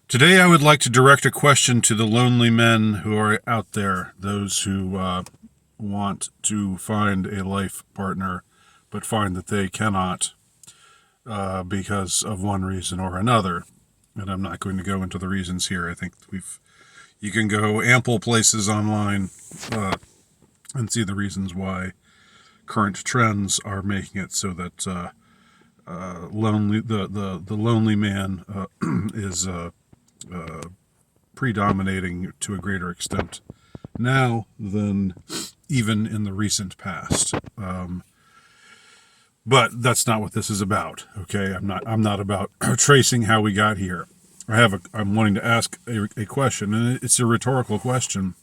Today, I would like to direct a question to the lonely men who are out there, those who want to find a life partner, but find that they cannot because of one reason or another. And I'm not going to go into the reasons here. I think you can go ample places online and see the reasons why current trends are making it so that the lonely man is predominating to a greater extent now than even in the recent past. But that's not what this is about. Okay, I'm not about tracing how we got here. I'm wanting to ask a question, and it's a rhetorical question,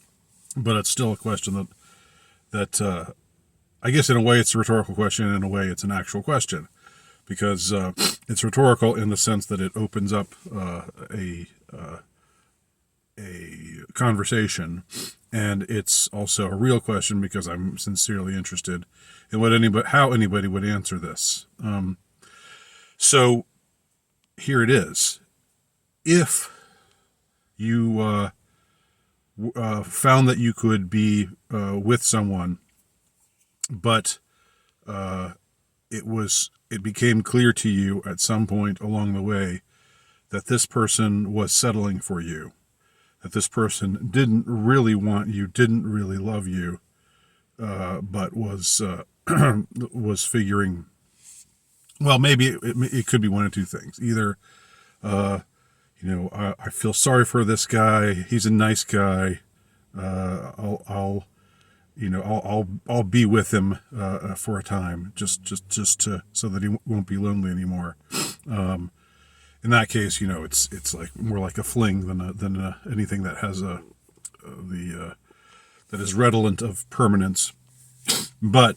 but it's still a question that I guess in a way it's a rhetorical question, and in a way it's an actual question, because it's rhetorical in the sense that it opens up a conversation, and it's also a real question because I'm sincerely interested in how anybody would answer this. So here it is. If you found that you could be with someone, but it became clear to you at some point along the way that this person was settling for you, that this person didn't really want you, didn't really love you, but was was figuring, well, maybe it could be one of two things. Either, I feel sorry for this guy. He's a nice guy. I'll be with him for a time, just so that he won't be lonely anymore. In that case, it's like more like a fling than anything that has that is redolent of permanence. But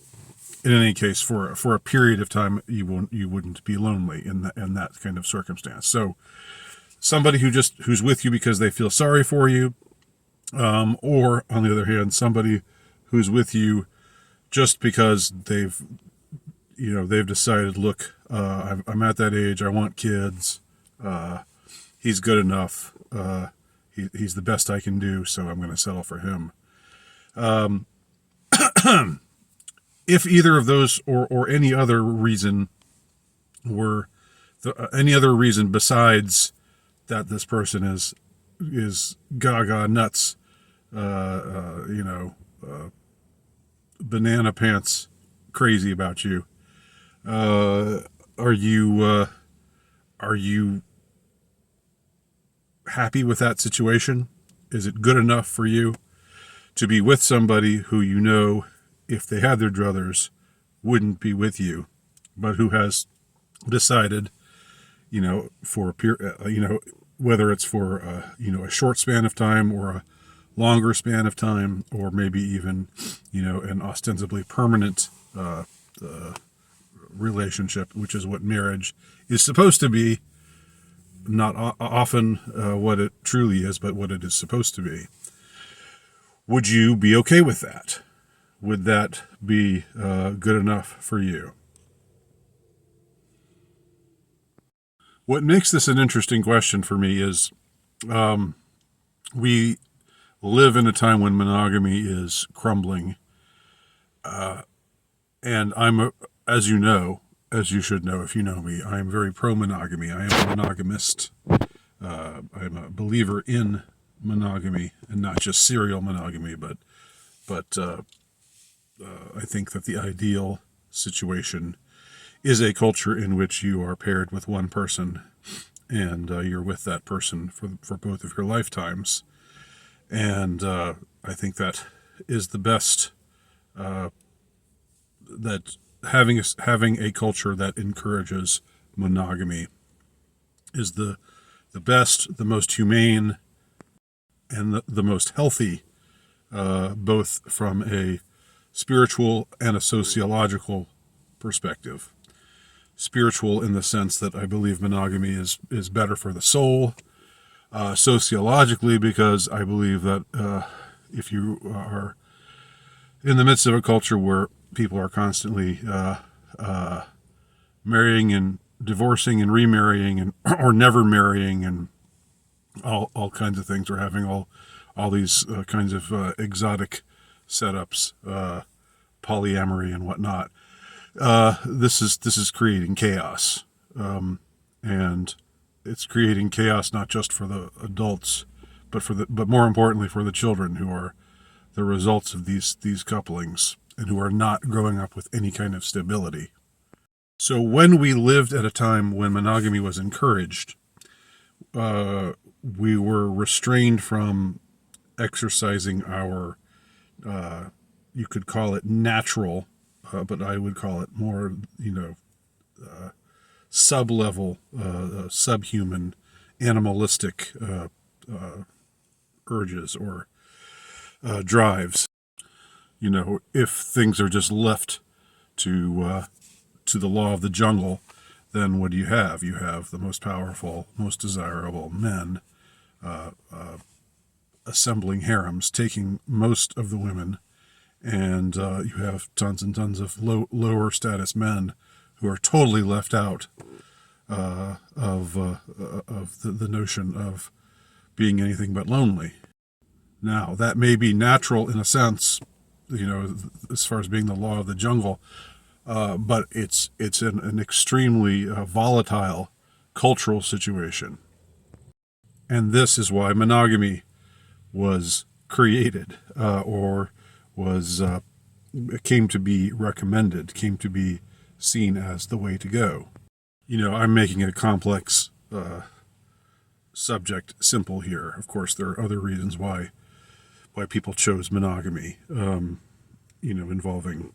in any case, for a period of time, you wouldn't be lonely in that kind of circumstance. So somebody who's with you because they feel sorry for you, or on the other hand, somebody who's with you just because they've decided, look, I'm at that age, I want kids, he's good enough, he's the best I can do, so I'm going to settle for him. If either of those or any other reason any other reason besides that this person is gaga nuts, banana pants crazy about you, are you happy with that situation? Is it good enough for you to be with somebody who, if they had their druthers, wouldn't be with you, but who has decided, for a period, whether it's for a short span of time or a longer span of time, or maybe even an ostensibly permanent relationship, which is what marriage is supposed to be. Not often what it truly is, but what it is supposed to be. Would you be okay with that? Would that be good enough for you? What makes this an interesting question for me is we live in a time when monogamy is crumbling. And as you should know if you know me, I am very pro-monogamy. I am a monogamist. I'm a believer in monogamy, and not just serial monogamy, but I think that the ideal situation is a culture in which you are paired with one person, and you're with that person for both of your lifetimes. And I think that is the best. That having a culture that encourages monogamy is the best, the most humane, and the most healthy, both from a spiritual and a sociological perspective. Spiritual in the sense that I believe monogamy is better for the soul. Sociologically, because I believe that if you are in the midst of a culture where people are constantly marrying and divorcing and remarrying, or never marrying, and all kinds of things. We're having all these kinds of exotic setups, polyamory and whatnot. This is creating chaos, and it's creating chaos not just for the adults, but more importantly for the children who are the results of these couplings and who are not growing up with any kind of stability. So when we lived at a time when monogamy was encouraged, we were restrained from exercising our, you could call it natural, but I would call it more, sub-level, subhuman, animalistic urges or drives. If things are just left to the law of the jungle, then what do you have? You have the most powerful, most desirable men assembling harems, taking most of the women, and you have tons and tons of lower status men who are totally left out of the notion of being anything but lonely. Now, that may be natural in a sense, as far as being the law of the jungle, but it's an extremely volatile cultural situation. And this is why monogamy was created, or was came to be recommended, came to be seen as the way to go. I'm making a complex subject simple here. Of course, there are other reasons why people chose monogamy, involving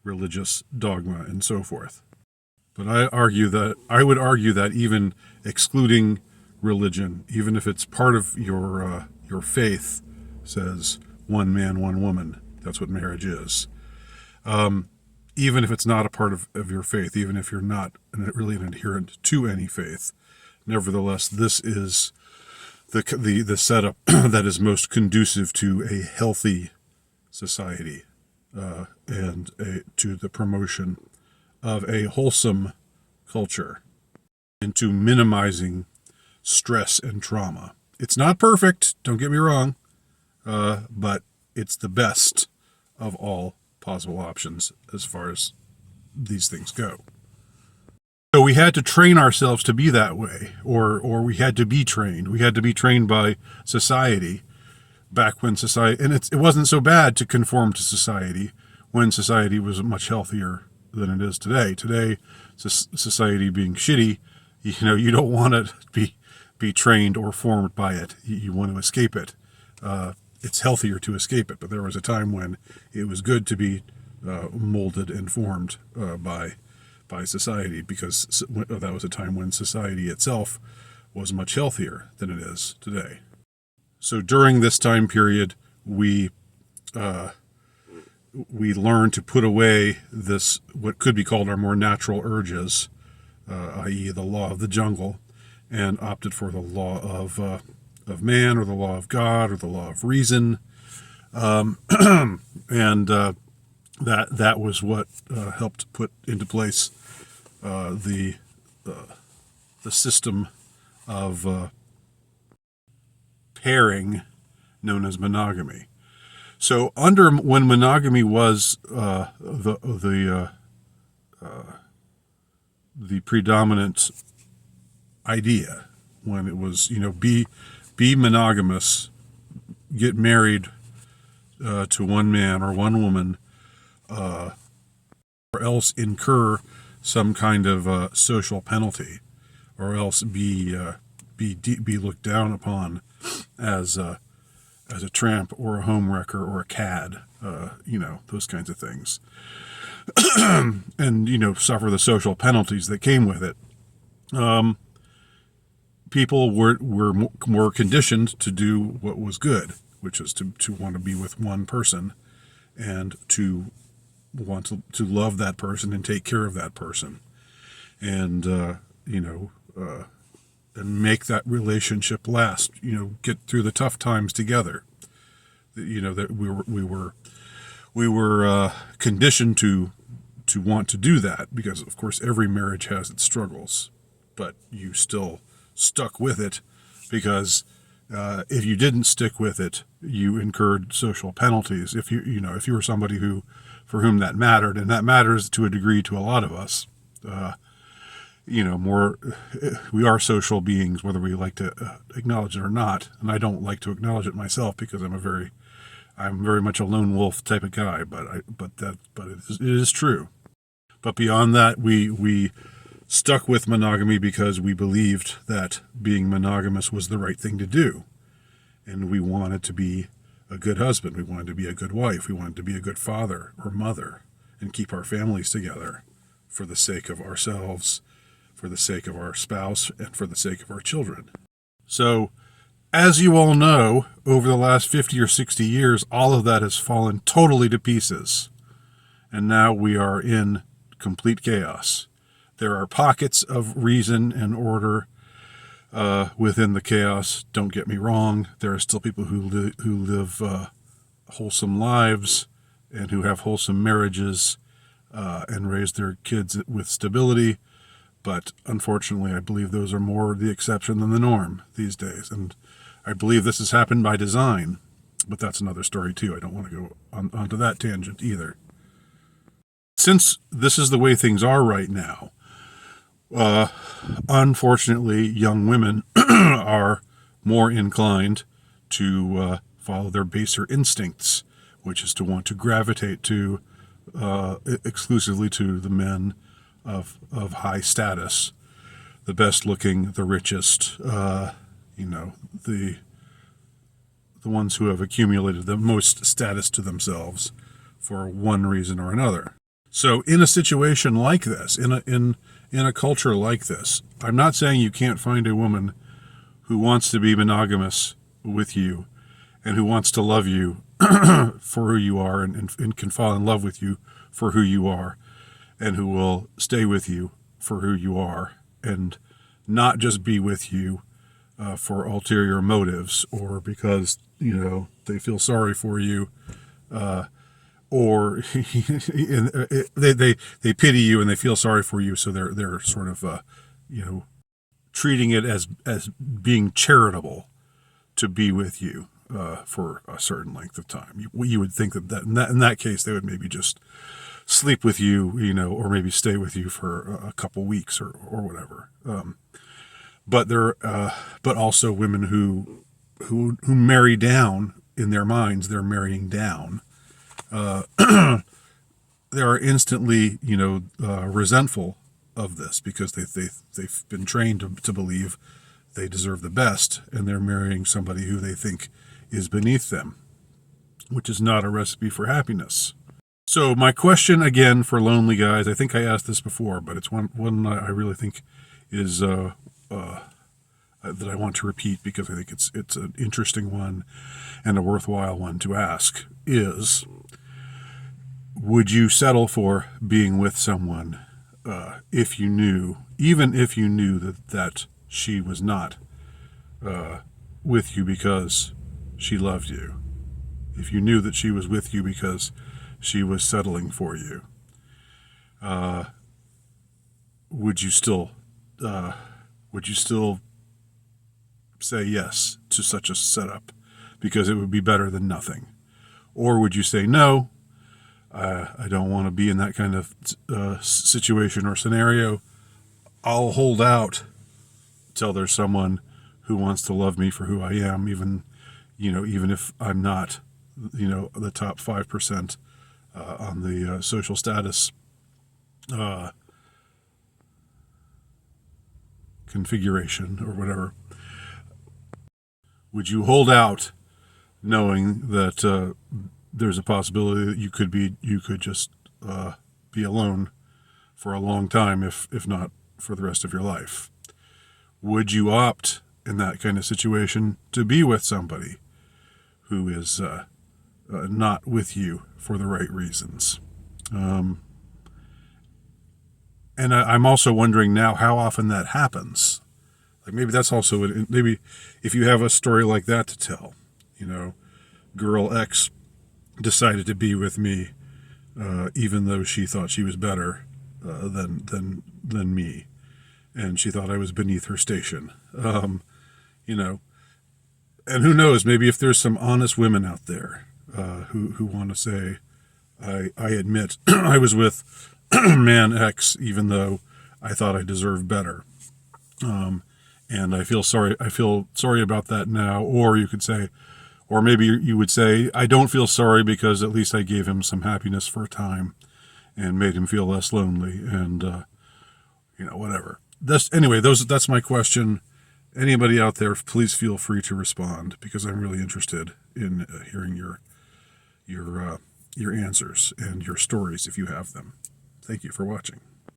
religious dogma and so forth. But I would argue that even excluding religion, even if it's part of your faith, says one man, one woman. That's what marriage is. Even if it's not a part of your faith, even if you're not really an adherent to any faith, nevertheless, this is the setup that is most conducive to a healthy society, and to the promotion of a wholesome culture, and to minimizing stress and trauma. It's not perfect, don't get me wrong, but it's the best of all possible options as far as these things go. So we had to train ourselves to be that way, or we had to be trained. We had to be trained by society back when society, and it wasn't so bad to conform to society when society was much healthier than it is today. Today, society being shitty, you don't want to be trained or formed by it. You want to escape it. It's healthier to escape it, but there was a time when it was good to be molded and formed by society, because that was a time when society itself was much healthier than it is today. So during this time period, we learned to put away this, what could be called our more natural urges, i.e. the law of the jungle, and opted for the law of man, or the law of God, or the law of reason, and that was what helped put into place the system of pairing known as monogamy. So when monogamy was the predominant idea, when it was be monogamous, get married to one man or one woman, or else incur some kind of social penalty, or else be looked down upon as a tramp or a homewrecker or a cad, those kinds of things, and suffer the social penalties that came with it. People were more conditioned to do what was good, which is to want to be with one person, and to want to love that person and take care of that person, and and make that relationship last. Get through the tough times together. That we were conditioned to want to do that, because of course every marriage has its struggles, but you still stuck with it because if you didn't stick with it, you incurred social penalties. If if you were somebody for whom that mattered, and that matters to a degree to a lot of us. More, we are social beings, whether we like to acknowledge it or not. And I don't like to acknowledge it myself because I'm very much a lone wolf type of guy. But it is true. But beyond that, we stuck with monogamy because we believed that being monogamous was the right thing to do. And we wanted to be a good husband. We wanted to be a good wife. We wanted to be a good father or mother and keep our families together for the sake of ourselves, for the sake of our spouse, and for the sake of our children. So, as you all know, over the last 50 or 60 years, all of that has fallen totally to pieces. And now we are in complete chaos. There are pockets of reason and order within the chaos. Don't get me wrong. There are still people who live wholesome lives and who have wholesome marriages and raise their kids with stability. But unfortunately, I believe those are more the exception than the norm these days. And I believe this has happened by design. But that's another story, too. I don't want to go onto that tangent either. Since this is the way things are right now, unfortunately, young women are more inclined to follow their baser instincts, which is to want to gravitate to exclusively to the men of high status, the best looking, the richest, the ones who have accumulated the most status to themselves for one reason or another. So in a situation like this, in a culture like this, I'm not saying you can't find a woman who wants to be monogamous with you and who wants to love you for who you are and can fall in love with you for who you are, and who will stay with you for who you are and not just be with you for ulterior motives or because, they feel sorry for you or they pity you and they feel sorry for you, so they're sort of treating it as being charitable to be with you for a certain length of time. You would think that in that case they would maybe just sleep with you, or maybe stay with you for a couple weeks or whatever. But also women who marry down in their minds. They're marrying down. They are instantly, resentful of this because they've been trained to believe they deserve the best, and they're marrying somebody who they think is beneath them, which is not a recipe for happiness. So my question again for lonely guys, I think I asked this before, but it's one I really think is that I want to repeat because I think it's an interesting one and a worthwhile one to ask is, would you settle for being with someone if you knew, even if you knew that she was not with you because she loved you? If you knew that she was with you because she was settling for you, would you still say yes to such a setup because it would be better than nothing? Or would you say no, I don't want to be in that kind of situation or scenario. I'll hold out till there's someone who wants to love me for who I am, even if I'm not, the top 5% on the social status configuration or whatever. Would you hold out knowing that there's a possibility that you could just be alone for a long time, if not for the rest of your life? Would you opt in that kind of situation to be with somebody who is not with you for the right reasons? And I'm also wondering now how often that happens. Like maybe that's also maybe if you have a story like that to tell, girl X decided to be with me even though she thought she was better than me, and she thought I was beneath her station. you know, and who knows, maybe if there's some honest women out there who want to say, I admit I was with man X even though I thought I deserved better. And I feel sorry. I feel sorry about that now. Or you could say, or maybe you would say, I don't feel sorry because at least I gave him some happiness for a time and made him feel less lonely. And whatever. That's my question. Anybody out there, please feel free to respond because I'm really interested in hearing your answers and your stories if you have them. Thank you for watching.